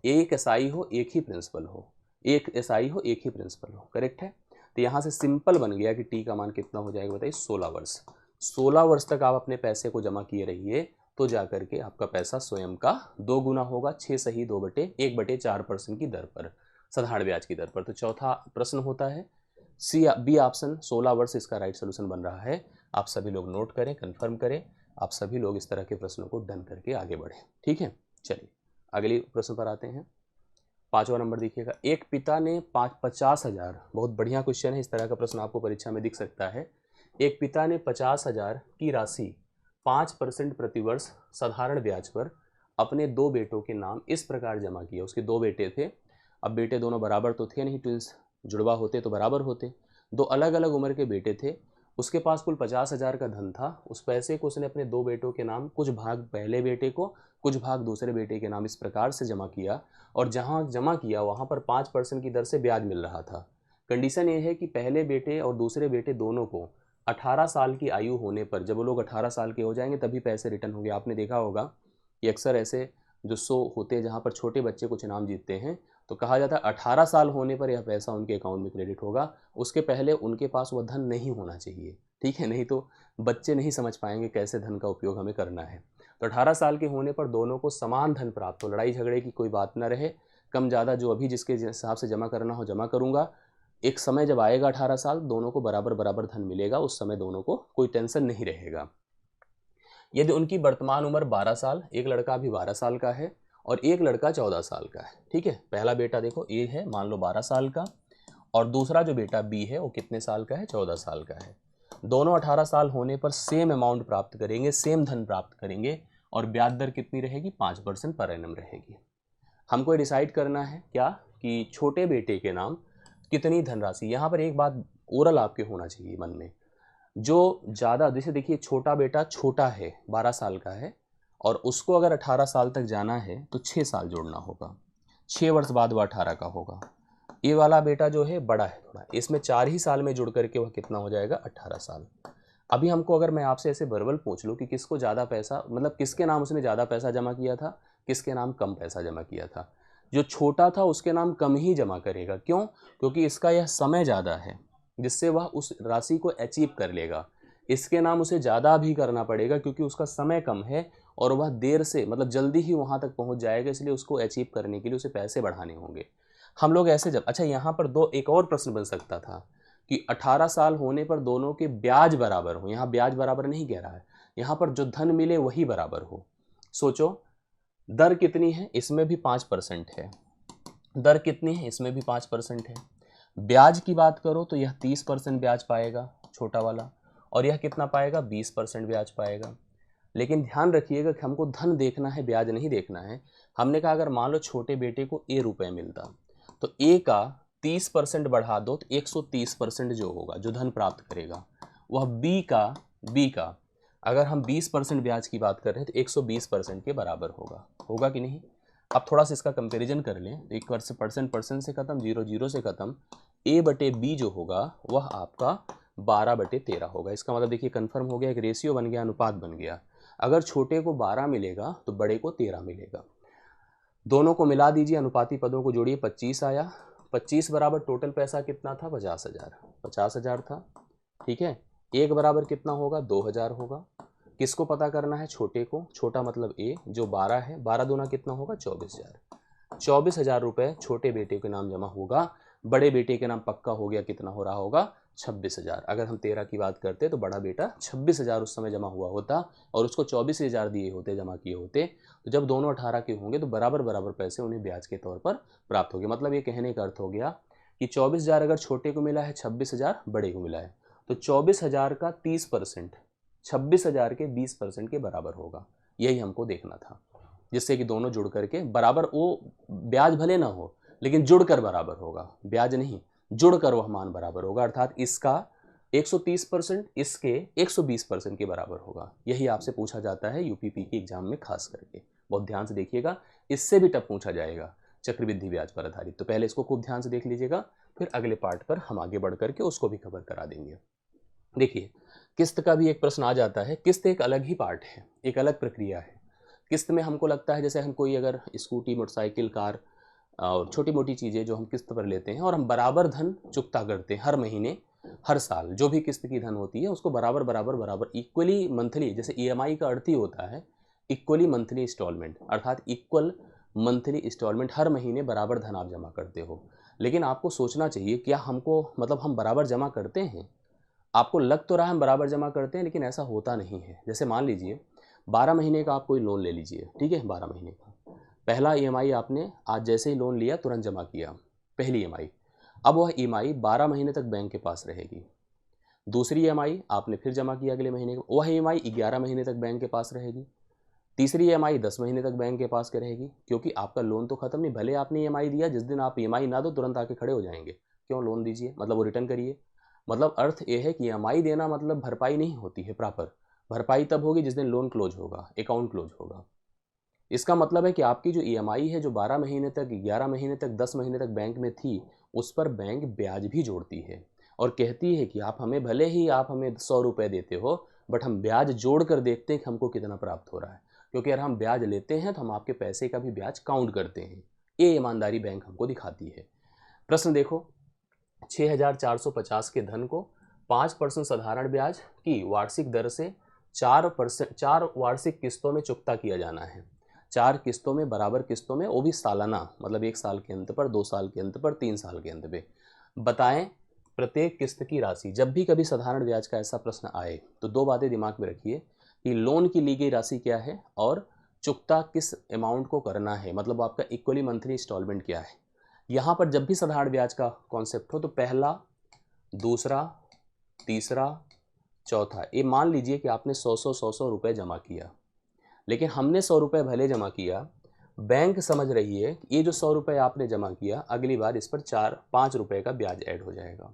एक SI हो एक ही प्रिंसिपल हो, एक SI हो एक ही प्रिंसिपल हो। करेक्ट है। तो यहाँ से सिंपल बन गया कि T का मान कितना हो जाएगा बताइए 16 वर्ष। 16 वर्ष तक आप अपने पैसे को जमा किए रहिए तो जाकर के आपका पैसा स्वयं का 2 गुना होगा। 6 सही 2/1/4% की दर पर, साधारण ब्याज की दर पर। तो चौथा प्रश्न होता है बी ऑप्शन 16 वर्ष इसका राइट सोल्यूशन बन रहा है। आप सभी लोग नोट करें, कंफर्म करें। आप सभी लोग इस तरह के प्रश्नों को डन करके आगे बढ़ें। ठीक है, चलिए अगले प्रश्न पर आते हैं। 5वां नंबर देखिएगा। एक पिता ने 50,000, बहुत बढ़िया क्वेश्चन है, इस तरह का प्रश्न आपको परीक्षा में दिख सकता है। एक पिता ने 50,000 की राशि 5% प्रतिवर्ष साधारण ब्याज पर अपने 2 बेटों के नाम इस प्रकार जमा किया। उसके 2 बेटे थे। अब बेटे दोनों बराबर तो थे नहीं, ट्विंस, जुड़वा होते तो बराबर होते। 2 अलग अलग उम्र के बेटे थे। उसके पास कुल 50,000 का धन था। उस पैसे को उसने अपने 2 बेटों के नाम, कुछ भाग पहले बेटे को, कुछ भाग दूसरे बेटे के नाम इस प्रकार से जमा किया और जहाँ जमा किया वहाँ पर 5% की दर से ब्याज मिल रहा था। कंडीशन ये है कि पहले बेटे और दूसरे बेटे दोनों को 18 साल की आयु होने पर, जब वो लोग 18 साल के हो जाएंगे तभी पैसे रिटर्न होंगे। आपने देखा होगा कि अक्सर ऐसे जो शो होते हैं जहाँ पर छोटे बच्चे कुछ इनाम जीतते हैं तो कहा जाता है 18 साल होने पर यह पैसा उनके अकाउंट में क्रेडिट होगा। उसके पहले उनके पास वह धन नहीं होना चाहिए। ठीक है, नहीं तो बच्चे नहीं समझ पाएंगे कैसे धन का उपयोग हमें करना है। तो 18 साल के होने पर दोनों को समान धन प्राप्त हो, लड़ाई झगड़े की कोई बात न रहे। कम ज़्यादा जो अभी जिसके हिसाब से जमा करना हो जमा करूँगा। एक समय जब आएगा 18 साल, दोनों को बराबर बराबर धन मिलेगा। उस समय दोनों को कोई टेंशन नहीं रहेगा। यदि उनकी वर्तमान उम्र 12 साल, एक लड़का अभी 12 साल का है और एक लड़का 14 साल का है। ठीक है, पहला बेटा देखो ए है, मान लो 12 साल का, और दूसरा जो बेटा बी है वो कितने साल का है? 14 साल का है। दोनों 18 साल होने पर सेम अमाउंट प्राप्त करेंगे, सेम धन प्राप्त करेंगे और ब्याज दर कितनी रहेगी? 5% पर एनम रहेगी। हमको डिसाइड करना है क्या कि छोटे बेटे के नाम कितनी धनराशि। यहाँ पर एक बात ओरल आपके होना चाहिए मन में, जो ज़्यादा, जैसे देखिए छोटा बेटा छोटा है, 12 साल का है और उसको अगर 18 साल तक जाना है तो 6 साल जोड़ना होगा। 6 वर्ष बाद वह 18 का होगा। ये वाला बेटा जो है बड़ा है थोड़ा, इसमें 4 ही साल में जुड़ करके वह कितना हो जाएगा? 18 साल। अभी हमको अगर मैं आपसे ऐसे वर्बल पूछ लूँ कि किसको ज़्यादा पैसा, मतलब किसके नाम उसने ज़्यादा पैसा जमा किया था, किसके नाम कम पैसा जमा किया था, जो छोटा था उसके नाम कम ही जमा करेगा। क्यों? क्योंकि इसका यह समय ज़्यादा है जिससे वह उस राशि को अचीव कर लेगा। इसके नाम उसे ज़्यादा भी करना पड़ेगा क्योंकि उसका समय कम है और वह देर से, मतलब जल्दी ही वहाँ तक पहुँच जाएगा, इसलिए उसको अचीव करने के लिए उसे पैसे बढ़ाने होंगे। हम लोग ऐसे जब, अच्छा यहाँ पर एक और प्रश्न बन सकता था कि 18 साल होने पर दोनों के ब्याज बराबर हो। यहाँ ब्याज बराबर नहीं कह रहा है, यहाँ पर जो धन मिले वही बराबर हो। सोचो दर कितनी है? इसमें भी 5% है। दर कितनी है? इसमें भी 5% है। ब्याज की बात करो तो यह 30% ब्याज पाएगा छोटा वाला, और यह कितना पाएगा? 20% ब्याज पाएगा। लेकिन ध्यान रखिएगा कि हमको धन देखना है, ब्याज नहीं देखना है। हमने कहा अगर मान लो छोटे बेटे को ए रुपये मिलता तो ए का 30% बढ़ा दो तो 130% जो होगा, जो धन प्राप्त करेगा, वह बी का अगर हम 20% ब्याज की बात कर रहे हैं तो 120% के बराबर होगा कि नहीं। अब थोड़ा सा इसका कंपैरिजन कर लें, एक परसेंट से खत्म, 0 से खत्म, A/B जो होगा वह आपका 12/13 होगा। इसका मतलब देखिए कन्फर्म हो गया, एक रेशियो बन गया, अनुपात बन गया। अगर छोटे को 12 मिलेगा तो बड़े को 13 मिलेगा। दोनों को मिला दीजिए, अनुपाती पदों को जोड़िए, 25 आया। 25 बराबर टोटल पैसा कितना था, 50,000 था। ठीक है, एक बराबर कितना होगा, 2,000 होगा। किसको पता करना है, छोटे को, छोटा मतलब ए, जो 12 है, 12 दूना कितना होगा, 24,000। 24,000 रुपये छोटे बेटे के नाम जमा होगा, बड़े बेटे के नाम पक्का हो गया, कितना हो रहा होगा, 26,000। अगर हम 13 की बात करते तो बड़ा बेटा 26,000 उस समय जमा हुआ होता और उसको 24,000 दिए होते, जमा किए होते। तो जब दोनों 18 के होंगे तो बराबर बराबर पैसे उन्हें ब्याज के तौर पर प्राप्त होंगे। मतलब ये कहने का अर्थ हो गया कि 24,000 अगर छोटे को मिला है, 26,000 बड़े को मिला है, तो 24,000 का 30% 26,000 के 20% के बराबर होगा। यही हमको देखना था, जिससे कि दोनों जुड़ करके बराबर, वो ब्याज भले ना हो लेकिन जुड़कर बराबर होगा, ब्याज नहीं, जुड़कर वह मान बराबर होगा। अर्थात इसका 130%, इसके 120% के बराबर होगा। यही आपसे पूछा जाता है यूपीपी की एग्जाम में खास करके, बहुत ध्यान से देखिएगा। इससे भी टफ पूछा जाएगा चक्रवृद्धि ब्याज पर आधारित, तो पहले इसको खूब ध्यान से देख लीजिएगा, फिर अगले पार्ट पर हम आगे बढ़ करके उसको भी कवर करा देंगे। देखिए, किस्त का भी एक प्रश्न आ जाता है। किस्त एक अलग ही पार्ट है, एक अलग प्रक्रिया है। किस्त में हमको लगता है जैसे हम कोई अगर स्कूटी, मोटरसाइकिल, कार और छोटी मोटी चीज़ें जो हम किस्त पर लेते हैं और हम बराबर धन चुकता करते हैं हर महीने, हर साल, जो भी किस्त की धन होती है उसको बराबर बराबर बराबर इक्वली मंथली, जैसे ईएमआई का अर्थ ही होता है इक्वली मंथली इंस्टॉलमेंट, अर्थात इक्वल मंथली इंस्टॉलमेंट, हर महीने बराबर धन आप जमा करते हो। लेकिन आपको सोचना चाहिए, क्या हमको, मतलब हम बराबर जमा करते हैं? आपको लग तो रहा है हम बराबर जमा करते हैं, लेकिन ऐसा होता नहीं है। जैसे मान लीजिए 12 महीने का आप कोई लोन ले लीजिए, ठीक है, 12 महीने का पहला ईएमआई आपने आज जैसे ही लोन लिया तुरंत जमा किया, पहली ईएमआई। अब वह ईएमआई 12 महीने तक बैंक के पास रहेगी। दूसरी ईएमआई आपने फिर जमा किया अगले महीने को, वह ईएमआई 11 महीने तक बैंक के पास रहेगी। तीसरी ईएमआई 10 महीने तक बैंक के पास के रहेगी, क्योंकि आपका लोन तो खत्म नहीं। भले आपने ईएमआई दिया, जिस दिन आप ईएमआई ना दो तुरंत आके खड़े हो जाएंगे, क्यों, लोन दीजिए, मतलब वो रिटर्न करिए। मतलब अर्थ ये है कि ईएमआई देना मतलब भरपाई नहीं होती है प्रॉपर। भरपाई तब होगी जिस दिन लोन क्लोज होगा, अकाउंट क्लोज होगा। इसका मतलब है कि आपकी जो ईएमआई है, जो 12 महीने तक, 11 महीने तक, 10 महीने तक बैंक में थी, उस पर बैंक ब्याज भी जोड़ती है और कहती है कि आप हमें, भले ही आप हमें 100 रुपये देते हो, बट हम ब्याज जोड़ कर देखते हैं कि हमको कितना प्राप्त हो रहा है। क्योंकि अगर हम ब्याज लेते हैं तो हम आपके पैसे का भी ब्याज काउंट करते हैं। ये ईमानदारी बैंक हमको दिखाती है। प्रश्न देखो, 6,450 के धन को 5% साधारण ब्याज की वार्षिक दर से 4 वार्षिक किस्तों में चुकता किया जाना है। 4 किस्तों में, बराबर किस्तों में, वो भी सालाना, मतलब 1 साल के अंत पर, 2 साल के अंत पर, 3 साल के अंत पे। बताएं प्रत्येक किस्त की राशि। जब भी कभी साधारण ब्याज का ऐसा प्रश्न आए तो दो बातें दिमाग में रखिए कि लोन की ली गई राशि क्या है और चुकता किस अमाउंट को करना है, मतलब आपका इक्वली मंथली इंस्टॉलमेंट क्या है। यहाँ पर जब भी साधारण ब्याज का कॉन्सेप्ट हो तो पहला, दूसरा, तीसरा, चौथा, ये मान लीजिए कि आपने 100 रुपये जमा किया, लेकिन हमने 100 रुपये भले जमा किया, बैंक समझ रही है कि ये जो 100 रुपये आपने जमा किया, अगली बार इस पर 5 रुपये का ब्याज ऐड हो जाएगा।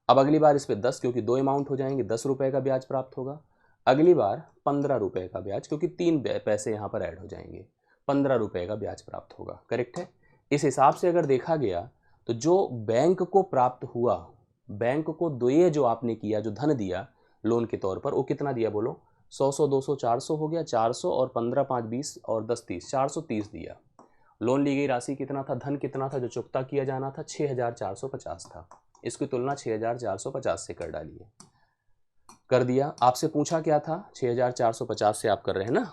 अब अगली बार इस पर 10, क्योंकि 2 अमाउंट हो जाएंगे, 10 रुपये का ब्याज प्राप्त होगा। अगली बार 15 रुपये का ब्याज, क्योंकि 3 पैसे यहाँ पर ऐड हो जाएंगे, 15 रुपये का ब्याज प्राप्त होगा। करेक्ट है। इस हिसाब से अगर देखा गया तो जो बैंक को प्राप्त हुआ, बैंक को दो, ये जो आपने किया, जो धन दिया लोन के तौर पर, वो कितना दिया बोलो, 100, 200, 400 हो गया, 400 और 15, 5, 20 और 10, 30, 430 दिया। लोन ली गई राशि कितना था, धन कितना था जो चुकता किया जाना था, 6,450 था। इसकी तुलना 6,450 से कर डालिए। कर दिया। आपसे पूछा क्या था, 6,450 से आप कर रहे हैं ना,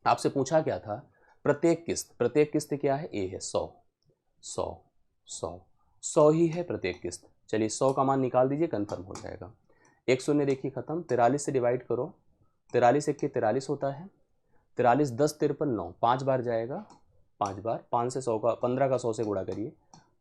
आपसे पूछा क्या था, प्रत्येक किस्त क्या है, ए है 100, 100, 100, 100 ही है प्रत्येक किस्त। चलिए 100 का मान निकाल दीजिए, कंफर्म हो जाएगा। 1 शून्य देखिए खत्म, 43 से डिवाइड करो, 43 1 के 43 होता है, 43 10 53 9, 5 बार जाएगा, 5 बार, 5 से 100 का, 15 का 100 से गुणा करिए,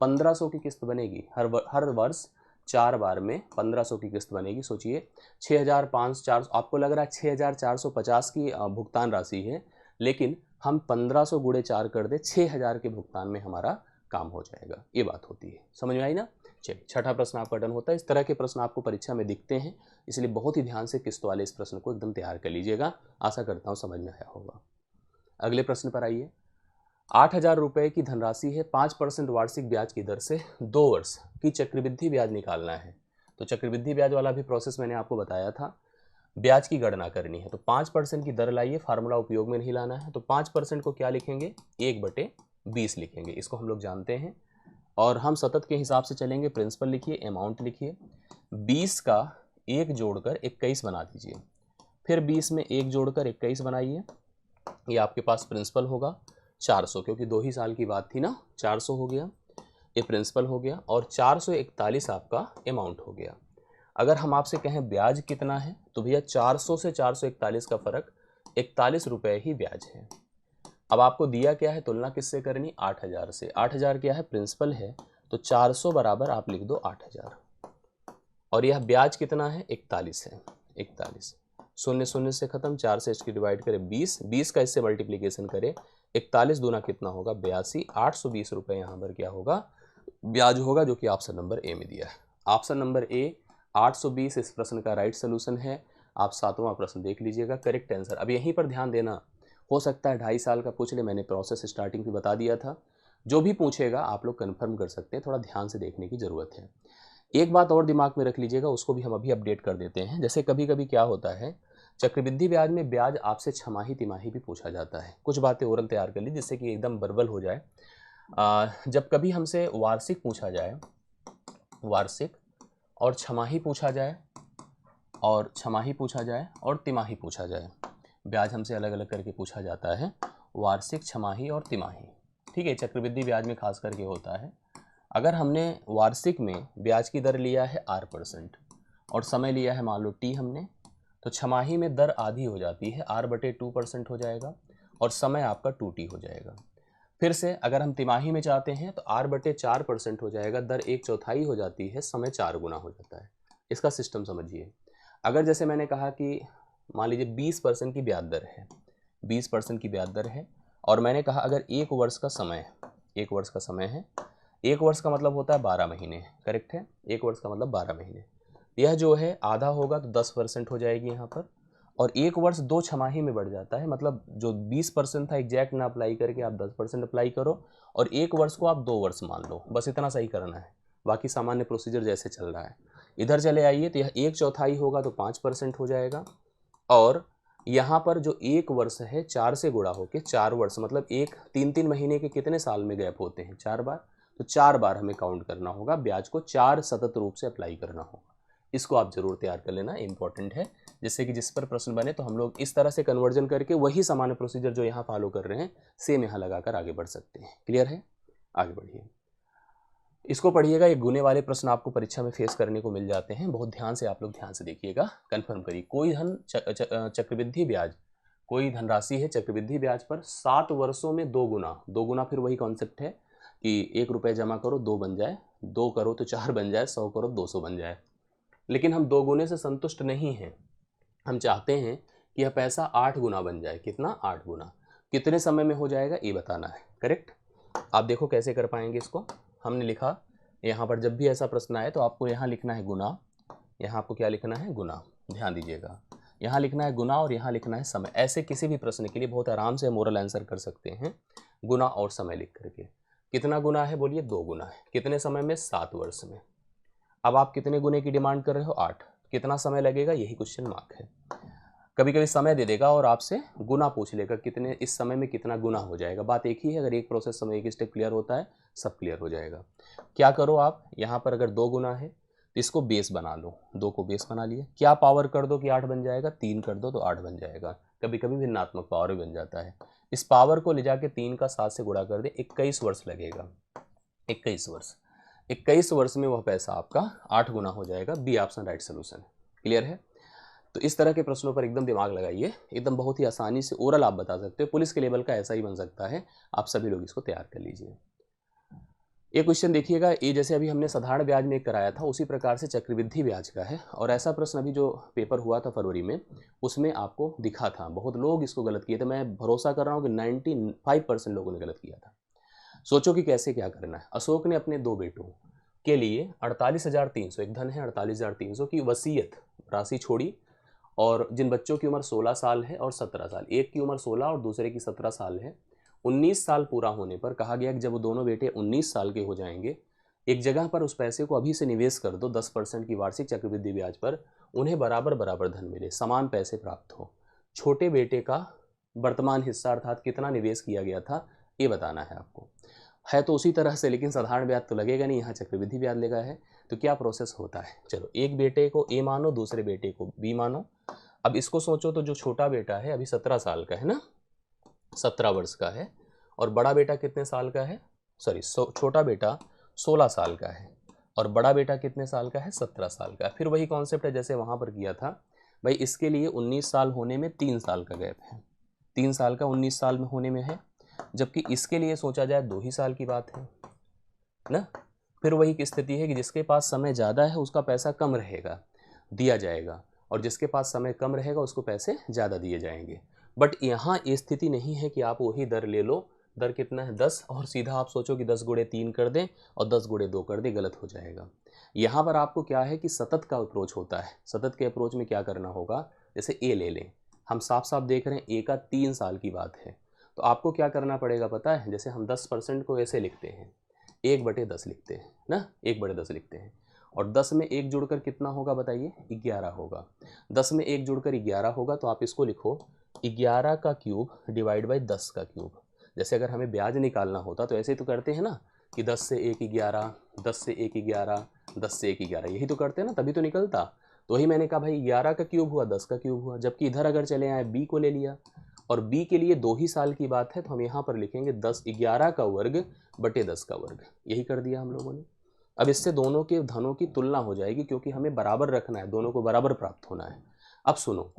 1500 की किस्त बनेगी। हर वर्ष 4 बार में 1500 की किस्त बनेगी। सोचिए 6,500, आपको लग रहा है 6,450 की भुगतान राशि है, लेकिन हम 1500 गुणे 4 कर दे, 6,000 के भुगतान में हमारा काम हो जाएगा। ये बात होती है, समझ में आई ना। चलिए, छठा प्रश्न आपका डन होता है। इस तरह के प्रश्न आपको परीक्षा में दिखते हैं, इसलिए बहुत ही ध्यान से किस्त वाले इस प्रश्न को एकदम तैयार कर लीजिएगा। आशा करता हूँ समझ में आया होगा। अगले प्रश्न पर आइए। 8,000 रुपये की धनराशि है, 5% वार्षिक ब्याज की दर से 2 वर्ष की चक्रवृद्धि ब्याज निकालना है। तो चक्रवृद्धि ब्याज वाला भी प्रोसेस मैंने आपको बताया था। ब्याज की गणना करनी है तो 5% की दर लाइए, फार्मूला उपयोग में नहीं लाना है। तो 5% को क्या लिखेंगे, 1/20 लिखेंगे, इसको हम लोग जानते हैं। और हम सतत के हिसाब से चलेंगे। प्रिंसिपल लिखिए, अमाउंट लिखिए, 20 का 1 जोड़कर 21 बना दीजिए, फिर 20 में 1 जोड़कर 21 बनाइए। ये आपके पास प्रिंसिपल होगा 400, क्योंकि 2 ही साल की बात थी ना, 400 हो गया, ये प्रिंसिपल हो गया, और 441 आपका अमाउंट हो गया। अगर हम आपसे कहें ब्याज कितना है, तो भैया 400 से 441 का फर्क 41 रुपये ही ब्याज है। अब आपको दिया क्या है, तुलना किससे करनी, 8,000 से। 8,000 क्या है, प्रिंसिपल है, तो 400 बराबर आप लिख दो 8,000, और यह ब्याज कितना है, 41 है, 41। शून्य शून्य से खत्म, 4 से इसकी डिवाइड करें 20, 20 का इससे मल्टीप्लीकेशन करें, 41 दूना कितना होगा, 82। 820 रुपये यहाँ पर क्या होगा, ब्याज होगा, जो कि ऑप्शन नंबर ए में दिया है। ऑप्शन नंबर ए 820 इस प्रश्न का राइट सोल्यूशन है। आप 7वां प्रश्न देख लीजिएगा, करेक्ट आंसर। अब यहीं पर ध्यान देना, हो सकता है 2.5 साल का पूछ ले, मैंने प्रोसेस स्टार्टिंग में बता दिया था। जो भी पूछेगा आप लोग कन्फर्म कर सकते हैं, थोड़ा ध्यान से देखने की ज़रूरत है। एक बात और दिमाग में रख लीजिएगा, उसको भी हम अभी अपडेट कर देते हैं। जैसे कभी कभी क्या होता है, चक्रवृद्धि ब्याज में ब्याज आपसे छमाही तिमाही भी पूछा जाता है। कुछ बातें ओरल तैयार कर ली जिससे कि एकदम बर्बल हो जाए। जब कभी हमसे वार्षिक पूछा जाए, वार्षिक और छमाही पूछा जाए, और छमाही पूछा जाए और तिमाही पूछा जाए, ब्याज हमसे अलग अलग करके पूछा जाता है, वार्षिक, छमाही और तिमाही। ठीक है, चक्रवृद्धि ब्याज में खास करके होता है। अगर हमने वार्षिक में ब्याज की दर लिया है R% और समय लिया है मान लो T हमने, तो छमाही में दर आधी हो जाती है, R/2% हो जाएगा, और समय आपका 2T हो जाएगा। फिर से अगर हम तिमाही में चाहते हैं तो R/4% हो जाएगा, दर 1/4 हो जाती है, समय 4 गुना हो जाता है। इसका सिस्टम समझिए। अगर जैसे मैंने कहा कि मान लीजिए 20% की ब्याज दर है, 20% की ब्याज दर है, और मैंने कहा अगर 1 वर्ष का समय है, 1 वर्ष का समय है, 1 वर्ष का मतलब होता है 12 महीने, करेक्ट है, 1 वर्ष का मतलब 12 महीने। यह जो है आधा होगा तो 10% हो जाएगी यहाँ पर, और 1 वर्ष 2 छमाही में बढ़ जाता है, मतलब जो 20% था एग्जैक्ट ना अप्लाई करके आप 10% अप्लाई करो, और 1 वर्ष को आप 2 वर्ष मान लो, बस इतना सही करना है। बाकी सामान्य प्रोसीजर जैसे चल रहा है। इधर चले आइए तो यह 1/4 होगा तो 5% हो जाएगा, और यहाँ पर जो 1 वर्ष है 4 से गुणा होके 4 वर्ष, मतलब 3-3 महीने के कितने साल में गैप होते हैं, 4 बार, तो 4 बार हमें काउंट करना होगा, ब्याज को 4 सतत रूप से अप्लाई करना होगा। इसको आप जरूर तैयार कर लेना, इंपॉर्टेंट है, जिससे कि जिस पर प्रश्न बने तो हम लोग इस तरह से कन्वर्जन करके वही सामान्य प्रोसीजर जो यहाँ फॉलो कर रहे हैं सेम यहाँ लगाकर आगे बढ़ सकते हैं। क्लियर है, आगे बढ़िए। इसको पढ़िएगा, ये गुने वाले प्रश्न आपको परीक्षा में फेस करने को मिल जाते हैं। बहुत ध्यान से आप लोग ध्यान से देखिएगा, कंफर्म करिए। कोई चक्रवृद्धि ब्याज, कोई धनराशि है चक्रवृद्धि ब्याज पर 7 वर्षों में 2 गुना, 2 गुना फिर वही कॉन्सेप्ट है कि 1 रुपये जमा करो 2 बन जाए, 2 करो तो 4 बन जाए, 100 करो 200 बन जाए। लेकिन हम 2 गुने से संतुष्ट नहीं हैं, हम चाहते हैं कि यह पैसा 8 गुना बन जाए। कितना, 8 गुना। कितने समय में हो जाएगा ये बताना है, करेक्ट। आप देखो कैसे कर पाएंगे इसको। हमने लिखा यहाँ पर, जब भी ऐसा प्रश्न आए तो आपको यहाँ लिखना है गुना, यहाँ आपको क्या लिखना है, गुना, ध्यान दीजिएगा, यहाँ लिखना है गुना और यहाँ लिखना है समय। ऐसे किसी भी प्रश्न के लिए बहुत आराम से मोरल आंसर कर सकते हैं, गुना और समय लिख करके। कितना गुना है, बोलिए 2 गुना है। कितने समय में, 7 वर्ष में। अब आप कितने गुने की डिमांड कर रहे हो, 8। कितना समय लगेगा, यही क्वेश्चन मार्क है। कभी कभी समय दे देगा और आपसे गुना पूछ लेगा, कितने इस समय में कितना गुना हो जाएगा। बात एक ही है, अगर एक प्रोसेस समय एक स्टेप क्लियर होता है सब क्लियर हो जाएगा। क्या करो आप, यहाँ पर अगर 2 गुना है तो इसको बेस बना लो, 2 को बेस बना लिए। क्या पावर कर दो कि 8 बन जाएगा, 3 कर दो तो 8 बन जाएगा। कभी कभी भिन्नात्मक पावर भी बन जाता है। इस पावर को ले जाके 3 का 7 से गुणा कर दे, 21 वर्ष लगेगा, 21 वर्ष। 21 वर्ष में वह पैसा आपका 8 गुना हो जाएगा। B option right solution. Clear है। तो इस तरह के प्रश्नों पर एकदम दिमाग लगाइए, एकदम बहुत ही आसानी से ओरल आप बता सकते हो। पुलिस के लेवल का ऐसा ही बन सकता है, आप सभी लोग इसको तैयार कर लीजिए। ये क्वेश्चन देखिएगा, ये जैसे अभी हमने साधारण ब्याज में कराया था उसी प्रकार से चक्रवृद्धि ब्याज का है, और ऐसा प्रश्न अभी जो पेपर हुआ था फरवरी में उसमें आपको दिखा था। बहुत लोग इसको गलत किए थे, मैं भरोसा कर रहा हूँ कि 95% लोगों ने गलत किया था। सोचो कि कैसे क्या करना है। अशोक ने अपने 2 बेटों के लिए 48,300, एक धन है 48,300 की वसीयत राशि छोड़ी, और जिन बच्चों की उम्र 16 साल है और 17 साल, एक की उम्र 16 और दूसरे की 17 साल है, 19 साल पूरा होने पर कहा गया कि जब वो दोनों बेटे 19 साल के हो जाएंगे, एक जगह पर उस पैसे को अभी से निवेश कर दो 10% की वार्षिक चक्रवृद्धि ब्याज पर, उन्हें बराबर बराबर धन मिले, समान पैसे प्राप्त हो। छोटे बेटे का वर्तमान हिस्सा अर्थात कितना निवेश किया गया था ये बताना है आपको। है तो उसी तरह से, लेकिन साधारण ब्याज तो लगेगा नहीं, यहाँ चक्रवृद्धि ब्याज लगा है। तो क्या प्रोसेस होता है, चलो एक बेटे को ए मानो, दूसरे बेटे को बी मानो। अब इसको सोचो तो जो छोटा बेटा है अभी 17 साल का है ना, 17 वर्ष का है, और बड़ा बेटा कितने साल का है, सॉरी छोटा बेटा 16 साल का है और बड़ा बेटा कितने साल का है, 17 साल का है। फिर वही कॉन्सेप्ट है जैसे वहाँ पर किया था भाई, इसके लिए 19 साल होने में 3 साल का गैप है, 3 साल का 19 साल में होने में है, जबकि इसके लिए सोचा जाए 2 ही साल की बात है ना। फिर वही की स्थिति है कि जिसके पास समय ज़्यादा है उसका पैसा कम रहेगा, दिया जाएगा, और जिसके पास समय कम रहेगा उसको पैसे ज़्यादा दिए जाएंगे। बट यहाँ ये स्थिति नहीं है कि आप वही दर ले लो, दर कितना है 10, और सीधा आप सोचो कि 10 गुणे 3 कर दें और 10 गुणे 2 कर दें, गलत हो जाएगा। यहाँ पर आपको क्या है कि सतत का अप्रोच होता है। सतत के अप्रोच में क्या करना होगा, जैसे ए ले लें, हम साफ साफ देख रहे हैं ए का 3 साल की बात है, तो आपको क्या करना पड़ेगा पता है, जैसे हम 10% को ऐसे लिखते हैं, 1/10 लिखते हैं ना, 1/10 लिखते हैं, और 10 में 1 जुड़कर कितना होगा बताइए, 11 होगा। 10 में 1 जुड़कर 11 होगा, तो आप इसको लिखो 11 का क्यूब डिवाइड बाई 10 का क्यूब। जैसे अगर हमें ब्याज निकालना होता तो ऐसे तो करते हैं ना कि 10 से 1 11, 10 से 1 11, 10 से 1 11, यही तो करते हैं ना, तभी तो निकलता। तो वही मैंने कहा भाई 11 का क्यूब हुआ, 10 का क्यूब हुआ। जबकि इधर अगर चले आए बी को ले लिया, और बी के लिए 2 ही साल की बात है, तो हम यहाँ पर लिखेंगे 11 का वर्ग बटे 10 का वर्ग, यही कर दिया हम लोगों ने। अब इससे दोनों के धनों की तुलना हो जाएगी, क्योंकि हमें बराबर रखना है, दोनों को बराबर प्राप्त होना है। अब सुनो,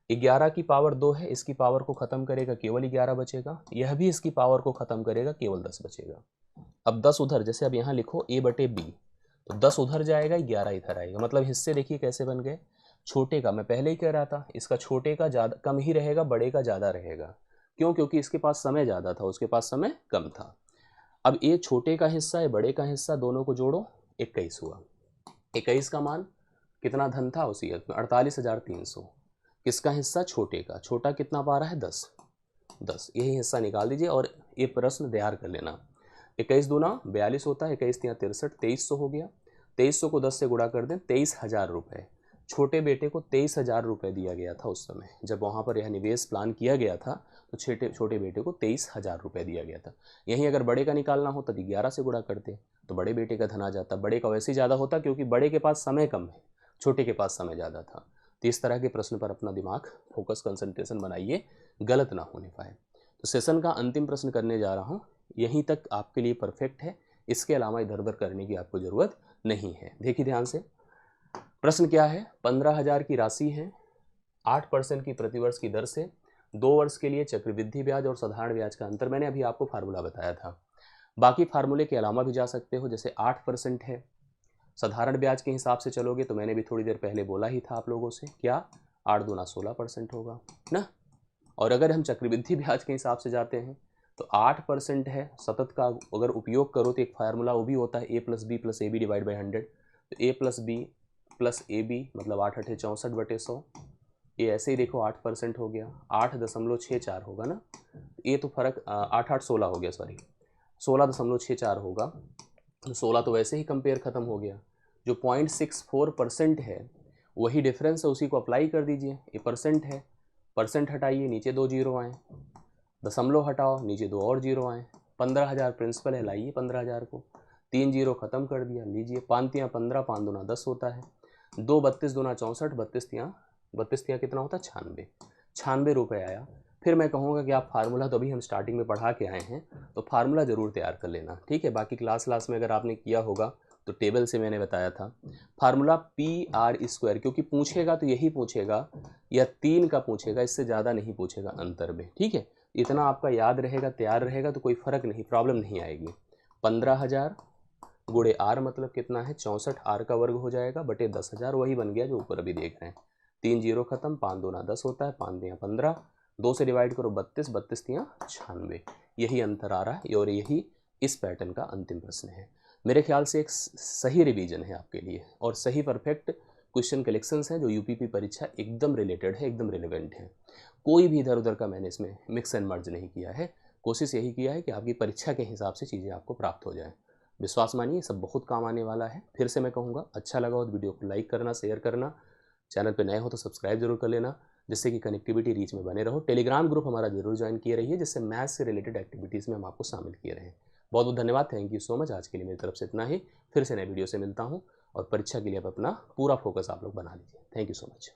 11 की पावर 2 है, इसकी पावर को खत्म करेगा केवल 11 बचेगा, यह भी इसकी पावर को खत्म करेगा केवल 10 बचेगा। अब 10 उधर, जैसे अब यहाँ लिखो a बटे बी, तो 10 उधर जाएगा, 11 इधर आएगा, मतलब हिस्से देखिए कैसे बन गए। छोटे का, मैं पहले ही कह रहा था, इसका छोटे का ज़्यादा कम ही रहेगा, बड़े का ज़्यादा रहेगा। क्यों, क्योंकि इसके पास समय ज़्यादा था, उसके पास समय कम था। अब ये छोटे का हिस्सा है, बड़े का हिस्सा, दोनों को जोड़ो 21 हुआ। 21 का मान कितना धन था वसीयत में, 48,300। किसका हिस्सा, छोटे का, छोटा कितना पा रहा है 10, यही हिस्सा निकाल दीजिए और ये प्रश्न तैयार कर लेना। 21 दूना 42 होता है, 21 तियाँ 63, 2300 हो गया। 2300 को 10 से गुणा कर दें, 23,000 रुपये। छोटे बेटे को 23,000 रुपये दिया गया था उस समय, जब वहाँ पर यह निवेश प्लान किया गया था, तो छोटे बेटे को 23,000 रुपये दिया गया था। यहीं अगर बड़े का निकालना होता तो 11 से गुणा करते, तो बड़े बेटे का धन आ जाता। बड़े का वैसे ही ज़्यादा होता, क्योंकि बड़े के पास समय कम है, छोटे के पास समय ज़्यादा था। तो इस तरह के प्रश्न पर अपना दिमाग फोकस, कंसंट्रेशन बनाइए, गलत ना होने पाए। तो सेशन का अंतिम प्रश्न करने जा रहा हूँ, यहीं तक आपके लिए परफेक्ट है, इसके अलावा इधर उधर करने की आपको ज़रूरत नहीं है। देखिए ध्यान से, प्रश्न क्या है, 15,000 की राशि है, 8% की प्रतिवर्ष की दर से 2 वर्ष के लिए चक्रवृद्धि ब्याज और साधारण ब्याज का अंतर मैंने अभी आपको फार्मूला बताया था। बाकी फार्मूले के अलावा भी जा सकते हो, जैसे 8% है, साधारण ब्याज के हिसाब से चलोगे तो मैंने भी थोड़ी देर पहले बोला ही था आप लोगों से, क्या 8 दूना 16% होगा ना। और अगर हम चक्रवृद्धि ब्याज के हिसाब से जाते हैं तो 8% है, सतत का अगर उपयोग करो तो एक फार्मूला वो भी होता है a + b + ab divide by 100। तो a + b + ab मतलब 8 × 8 = 64/100। ये ऐसे ही देखो 8% हो गया, 8.64 होगा ना, ये तो फर्क 8 8 16 हो गया, सॉरी 16.64 होगा। 16 तो वैसे ही कंपेयर ख़त्म हो गया। जो 0.64% है वही डिफरेंस है, उसी को अप्लाई कर दीजिए। ये परसेंट है, परसेंट हटाइए, नीचे 2 जीरो आए, दशमलव हटाओ, नीचे 2 और जीरो आए। 15,000 प्रिंसिपल है, लाइए 15,000 को, 3 जीरो ख़त्म कर दिया, लीजिए 5 तियाँ 15, 5 दूना 10 होता है, 2 32 दूना 64, 32 तियाँ कितना होता है 96 रुपये आया। फिर मैं कहूँगा कि आप फार्मूला तो अभी हम स्टार्टिंग में पढ़ा के आए हैं, तो फार्मूला ज़रूर तैयार कर लेना, ठीक है। बाकी क्लास में अगर आपने किया होगा तो टेबल से मैंने बताया था फार्मूला PR², क्योंकि पूछेगा तो यही पूछेगा या 3 का पूछेगा, इससे ज़्यादा नहीं पूछेगा अंतर में, ठीक है। इतना आपका याद रहेगा, तैयार रहेगा, तो कोई फ़र्क नहीं, प्रॉब्लम नहीं आएगी। 15,000 गुणे R मतलब कितना है 64, R का वर्ग हो जाएगा बटे 10,000, वही बन गया जो ऊपर अभी देख रहे हैं। 3 जीरो खत्म, 5 दूना 10 होता है, 5 दिया 15, 2 से डिवाइड करो 32, 32 तियाँ 96, यही अंतर आ रहा है और यही इस पैटर्न का अंतिम प्रश्न है। मेरे ख्याल से एक सही रिवीजन है आपके लिए और सही परफेक्ट क्वेश्चन कलेक्शंस हैं जो यूपीपी परीक्षा एकदम रिलेटेड है, एकदम रिलेवेंट है। कोई भी इधर उधर का मैंने इसमें मिक्स एंड मर्ज नहीं किया है। कोशिश यही किया है कि आपकी परीक्षा के हिसाब से चीज़ें आपको प्राप्त हो जाएँ। विश्वास मानिए सब बहुत काम आने वाला है। फिर से मैं कहूँगा, अच्छा लगा हो तो वीडियो को लाइक करना, शेयर करना, चैनल पे नए हो तो सब्सक्राइब जरूर कर लेना, जिससे कि कनेक्टिविटी रीच में बने रहो। टेलीग्राम ग्रुप हमारा जरूर ज्वाइन किए रहिए, जिससे मैथ्स से रिलेटेड एक्टिविटीज़ में हम आपको शामिल किए रहें। बहुत बहुत धन्यवाद, थैंक यू सो मच। आज के लिए मेरी तरफ से इतना ही। फिर से नए वीडियो से मिलता हूँ और परीक्षा के लिए आप अपना पूरा फोकस आप लोग बना लीजिए। Thank you so much.